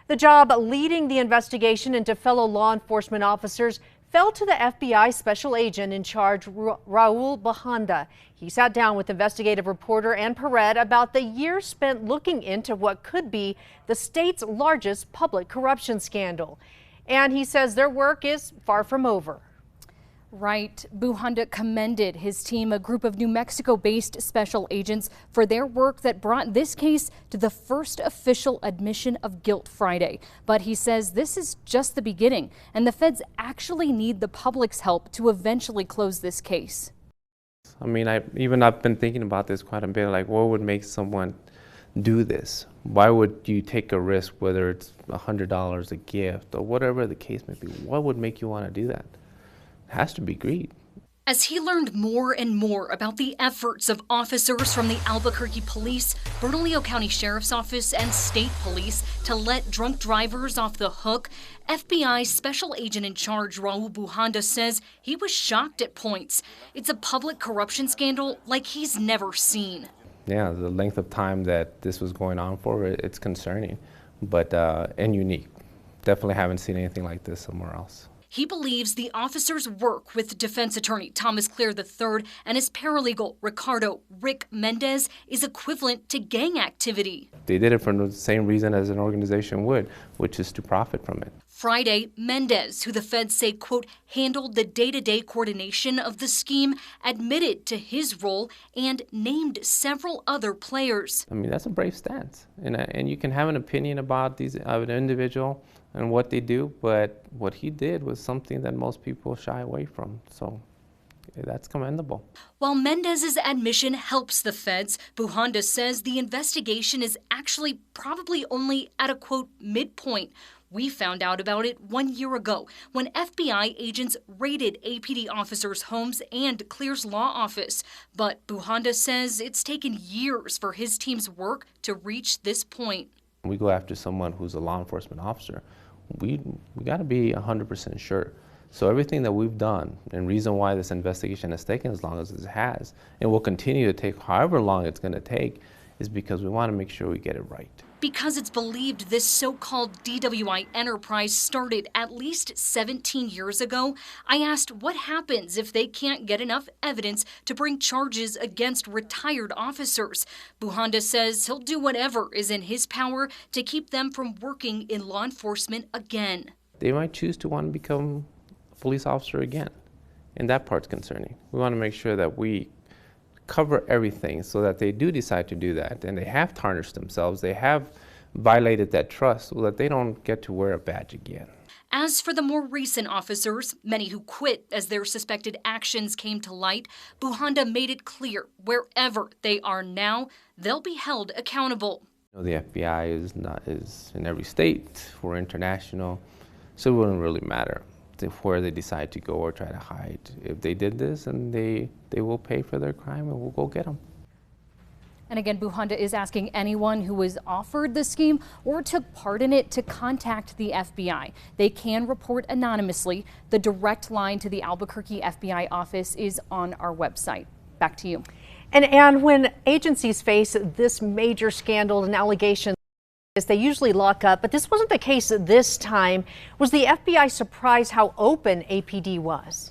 The job leading the investigation into fellow law enforcement officers fell to the FBI special agent in charge, Raul Bujanda. He sat down with investigative reporter Ann Perret about the years spent looking into what could be the state's largest public corruption scandal. And he says their work is far from over. Right. Bujanda commended his team, a group of New Mexico-based special agents, for their work that brought this case to the first official admission of guilt Friday. But he says this is just the beginning, and the feds actually need the public's help to eventually close this case. I mean, I've been thinking about this quite a bit, like what would make someone do this? Why would you take a risk, whether it's $100 a gift or whatever the case may be? What would make you want to do that? It has to be greed. As he learned more and more about the efforts of officers from the Albuquerque Police, Bernalillo County Sheriff's Office, and State Police to let drunk drivers off the hook, FBI Special Agent in Charge Raul Bujanda says he was shocked at points. It's a public corruption scandal like he's never seen. Yeah, the length of time that this was going on for, it's concerning, but and unique. Definitely haven't seen anything like this somewhere else. He believes the officers work with defense attorney Thomas Clare III and his paralegal Ricardo Rick Mendez is equivalent to gang activity. They did it for the same reason as an organization would, which is to profit from it. Friday, Mendez, who the feds say, quote, handled the day-to-day coordination of the scheme, admitted to his role and named several other players. I mean, that's a brave stance. And you can have an opinion about an individual and what they do, but what he did was something that most people shy away from. So that's commendable. While Mendez's admission helps the feds, Bujanda says the investigation is actually probably only at a, quote, midpoint. We found out about it 1 year ago when FBI agents raided APD officers' homes and Clear's law office. But Bujanda says it's taken years for his team's work to reach this point. We go after someone who's a law enforcement officer. We got to be 100% sure. So everything that we've done, and reason why this investigation has taken as long as it has, and will continue to take however long it's going to take, is because we want to make sure we get it right. Because it's believed this so-called DWI enterprise started at least 17 years ago, I asked what happens if they can't get enough evidence to bring charges against retired officers. Bujanda says he'll do whatever is in his power to keep them from working in law enforcement again. They might choose to want to become a police officer again, and that part's concerning. We want to make sure that we cover everything so that they do decide to do that, and they have tarnished themselves, they have violated that trust so that they don't get to wear a badge again. As for the more recent officers, many who quit as their suspected actions came to light, Bujanda made it clear wherever they are now, they'll be held accountable. You know, the FBI is in every state, we're international, so it wouldn't really matter where they decide to go or try to hide. If they did this, and they will pay for their crime, and we'll go get them. And again, Bujanda is asking anyone who was offered the scheme or took part in it to contact the FBI. They can report anonymously. The direct line to the Albuquerque FBI office is on our website. Back to you. And when agencies face this major scandal and allegations, they usually lock up, but this wasn't the case this time. Was the FBI surprised how open APD was?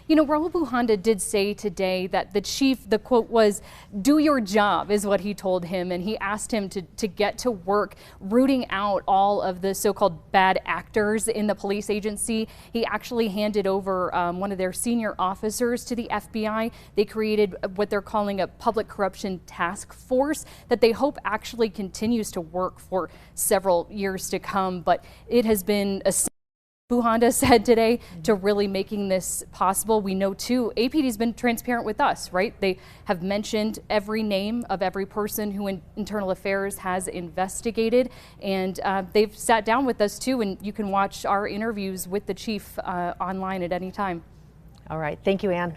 You know, Raul Bujanda did say today that the chief, the quote was, do your job, is what he told him. And he asked him to get to work rooting out all of the so-called bad actors in the police agency. He actually handed over one of their senior officers to the FBI. They created what they're calling a public corruption task force that they hope actually continues to work for several years to come. But it has been a Bujanda said today to really making this possible. We know too, APD's been transparent with us, right? They have mentioned every name of every person who Internal Affairs has investigated, and they've sat down with us too, and you can watch our interviews with the chief online at any time. All right, thank you, Ann.